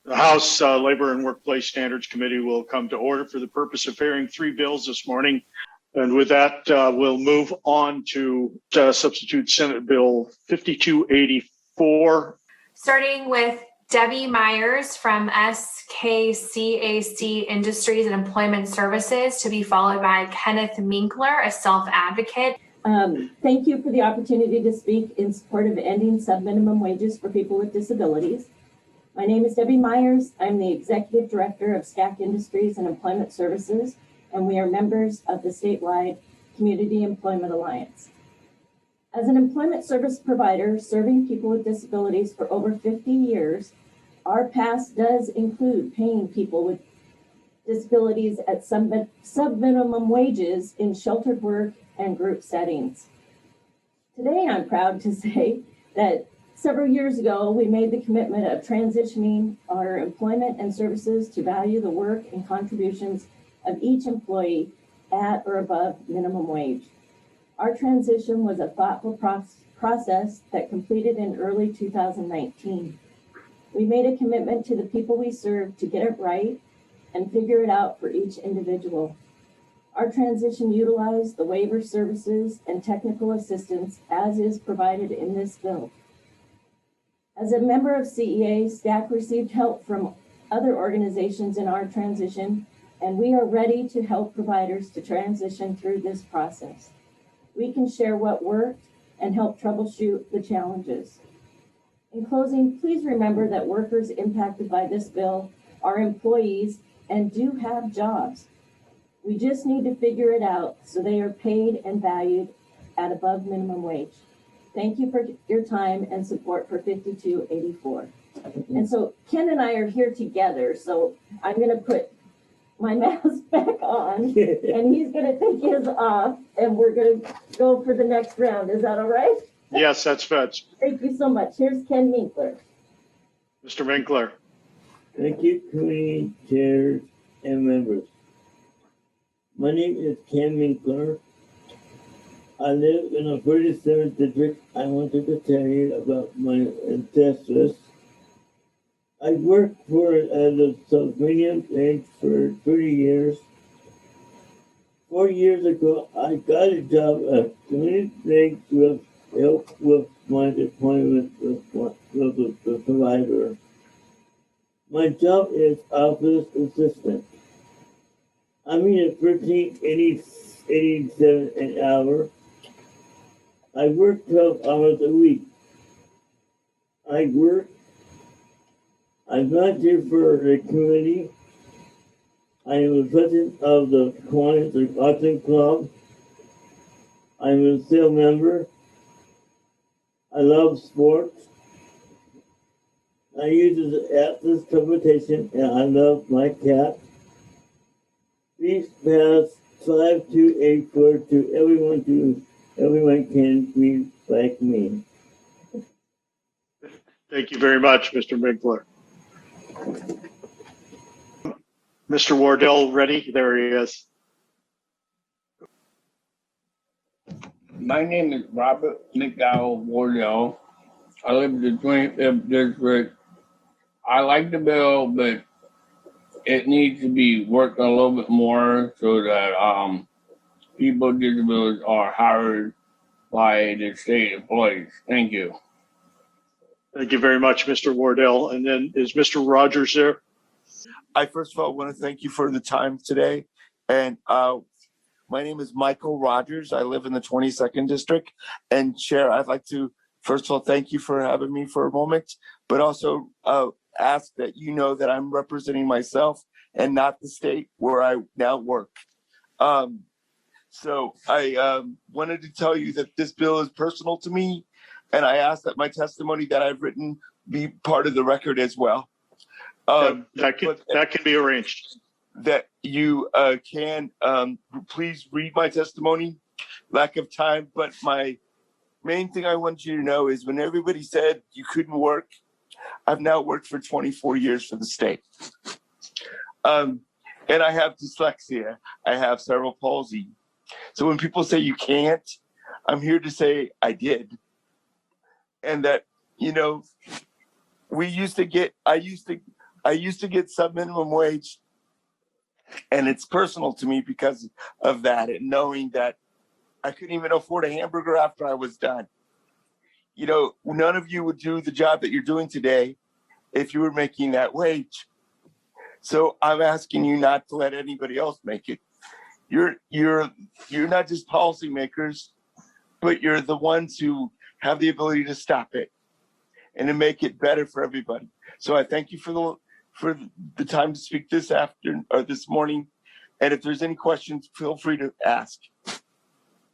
The House Labor and Workplace Standards Committee will come to order for the purpose of hearing three bills this morning. And with that, we'll move on to substitute Senate Bill 5284. Starting with Debbie Myers from SKCAC Industries and Employment Services, to be followed by Kenneth Meekler, a self-advocate. Thank you for the opportunity to speak in support of ending sub-minimum wages for people with disabilities. My name is Debbie Myers. I'm the Executive Director of SKAC Industries and Employment Services, and we are members of the statewide Community Employment Alliance. As an employment service provider serving people with disabilities for over 50 years, our past does include paying people with disabilities at sub-minimum wages in sheltered work and group settings. Today, I'm proud to say that several years ago, we made the commitment of transitioning our employment and services to value the work and contributions of each employee at or above minimum wage. Our transition was a thoughtful process that completed in early 2019. We made a commitment to the people we serve to get it right and figure it out for each individual. Our transition utilized the waiver services and technical assistance as is provided in this bill. As a member of CEA, SKAC received help from other organizations in our transition, and we are ready to help providers to transition through this process. We can share what worked and help troubleshoot the challenges. In closing, please remember that workers impacted by this bill are employees and do have jobs. We just need to figure it out so they are paid and valued at above minimum wage. Thank you for your time and support for 5284. And so Ken and I are here together, so I'm going to put my mask back on and he's going to take his off and we're going to go for the next round. Is that all right? Yes, that's fetch. Thank you so much. Here's Ken Meekler. Mr. Meekler. Thank you, committee chairs and members. My name is Ken Meekler. I live in the 37th district. I wanted to tell you about my ancestors. I worked as a submedium wage for 30 years. 4 years ago, I got a job at community bank to help with my deployment with the provider. My job is office assistant. I'm at $13.87 an hour. I work 12 hours a week. I'm not here for the committee. I am the president of the Kiwanis Auction Club. I'm a sale member. I love sports. I use Atlas transportation and I love my cat. Please pass 5284 to everyone can be like me. Thank you very much, Mr. Meekler. Mr. Wardell, ready? There he is. My name is Robert McDowell Wardell. I live in the 25th district. I like the bill, but it needs to be worked a little bit more so that people with disabilities are hired by the state employees. Thank you. Thank you very much, Mr. Wardell. And then is Mr. Rogers there? I first of all want to thank you for the time today. And my name is Michael Rogers. I live in the 22nd district. And Chair, I'd like to first of all thank you for having me for a moment, but also ask that you know that I'm representing myself and not the state where I now work. So I wanted to tell you that this bill is personal to me, and I ask that my testimony that I've written be part of the record as well. That can be arranged. That you can please read my testimony. Lack of time, but my main thing I want you to know is when everybody said you couldn't work, I've now worked for 24 years for the state. And I have dyslexia. I have cerebral palsy. So when people say you can't, I'm here to say I did. And that, you know, I used to I used to get sub minimum wage, and it's personal to me because of that, and knowing that I couldn't even afford a hamburger after I was done. You know, none of you would do the job that you're doing today if you were making that wage. So I'm asking you not to let anybody else make it. You're not just policymakers, but you're the ones who have the ability to stop it and to make it better for everybody. So I thank you for the time to speak this afternoon or this morning. And if there's any questions, feel free to ask.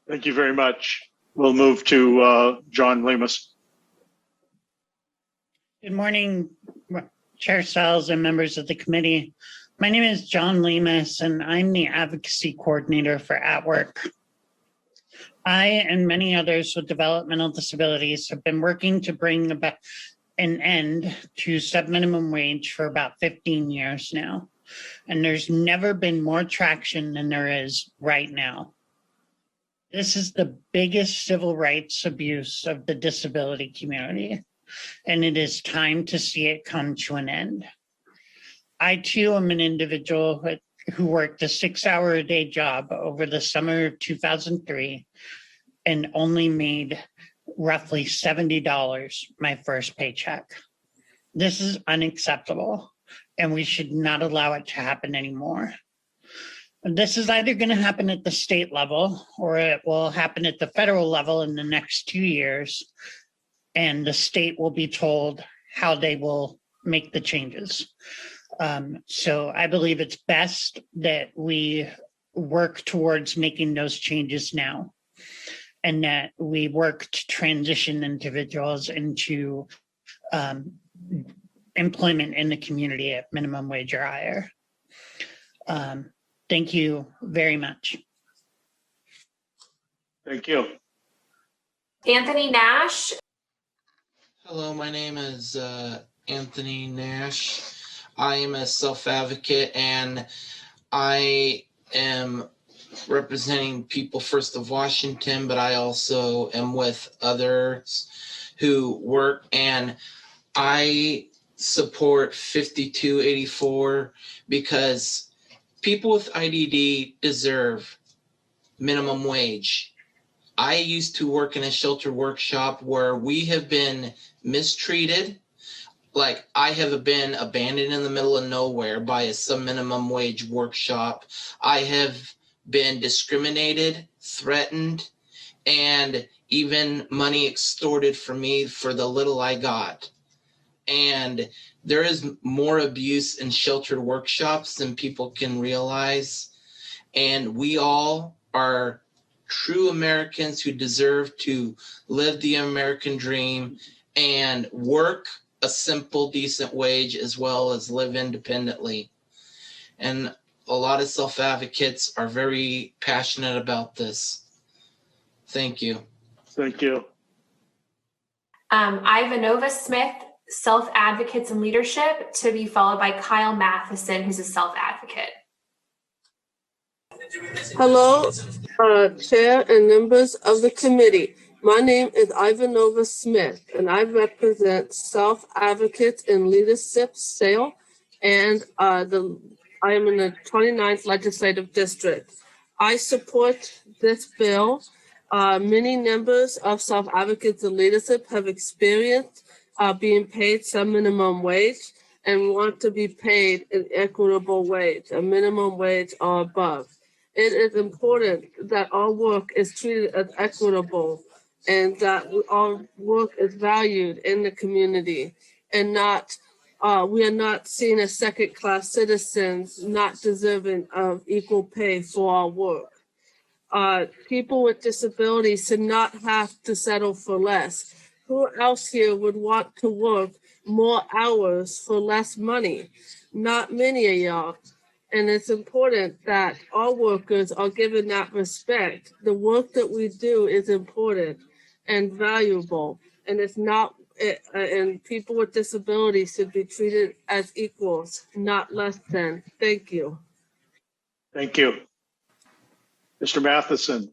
Thank you very much. We'll move to John Lemus. Good morning, Chair Stiles and members of the committee. My name is John Lemus, and I'm the advocacy coordinator for At Work. I and many others with developmental disabilities have been working to bring about an end to subminimum wage for about 15 years now. And there's never been more traction than there is right now. This is the biggest civil rights abuse of the disability community, and it is time to see it come to an end. I too am an individual who worked a 6-hour-a-day job over the summer of 2003 and only made roughly $70 my first paycheck. This is unacceptable, and we should not allow it to happen anymore. This is either going to happen at the state level or it will happen at the federal level in the next 2 years, and the state will be told how they will make the changes. So I believe it's best that we work towards making those changes now, and that we work to transition individuals into employment in the community at minimum wage or higher. Thank you very much. Thank you. Anthony Nash. Hello, my name is Anthony Nash. I am a self-advocate, and I am representing People First of Washington, but I also am with others who work, and I support 5284 because people with IDD deserve minimum wage. I used to work in a shelter workshop where we have been mistreated. Like, I have been abandoned in the middle of nowhere by a sub-minimum wage workshop. I have been discriminated, threatened, and even money extorted from me for the little I got. And there is more abuse in sheltered workshops than people can realize. And we all are true Americans who deserve to live the American dream and work a simple, decent wage as well as live independently. And a lot of self-advocates are very passionate about this. Thank you. Thank you. Ivana Smith, Self-Advocates and Leadership, to be followed by Kyle Mathison, who's a self-advocate. Hello, Chair and members of the committee. My name is Ivana Smith, and I represent Self-Advocates and Leadership SAIL, and I am in the 29th Legislative District. I support this bill. Many members of Self-Advocates and Leadership have experienced being paid some minimum wage and want to be paid an equitable wage, a minimum wage or above. It is important that all work is treated as equitable and that all work is valued in the community, and not we are not seen as second-class citizens not deserving of equal pay for our work. People with disabilities should not have to settle for less. Who else here would want to work more hours for less money? Not many of y'all. And it's important that all workers are given that respect. The work that we do is important and valuable, and it's not. And people with disabilities should be treated as equals, not less than. Thank you. Thank you. Mr. Mathison.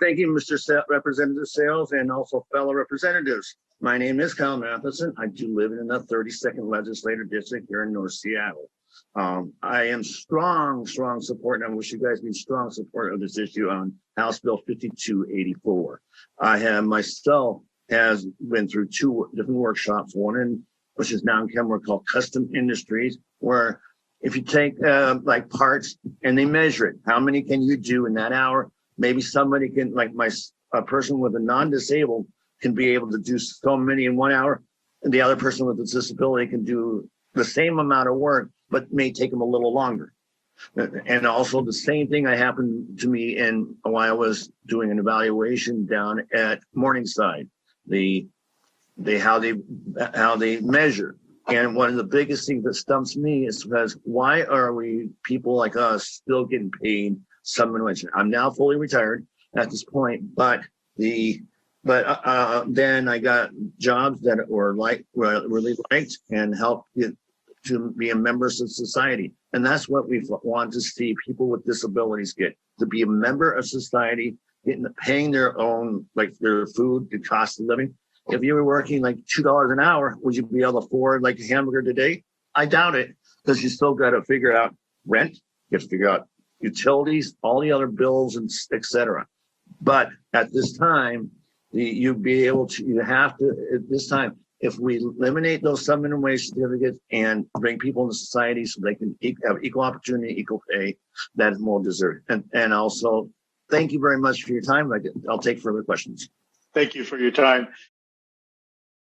Thank you, Mr. Representative Sales, and also fellow representatives. My name is Kyle Mathison. I do live in the 32nd Legislative District here in North Seattle. I am strong support, and I wish you guys be strong support of this issue on House Bill 5284. I have myself has been through 2 different workshops, one in which is now in Kenmore called Custom Industries, where if you take like parts and they measure it, how many can you do in that hour? Maybe somebody can, like a person with a non-disabled can be able to do so many in 1 hour, and the other person with a disability can do the same amount of work, but may take them a little longer. And also the same thing happened to me while I was doing an evaluation down at Morningside. How they measure. And one of the biggest things that stumps me is because why are we people like us still getting paid some wage? I'm now fully retired at this point, but then I got jobs that were really liked and helped get to be a members of society. And that's what we want to see people with disabilities get, to be a member of society, paying their own, like their food, the cost of living. If you were working like $2 an hour, would you be able to afford like a hamburger today? I doubt it, because you still got to figure out rent, you have to figure out utilities, all the other bills, and et cetera. But at this time, at this time, if we eliminate those minimum wage certificates and bring people into society so they can have equal opportunity, equal pay, that is more deserved. And also, thank you very much for your time. I'll take further questions. Thank you for your time.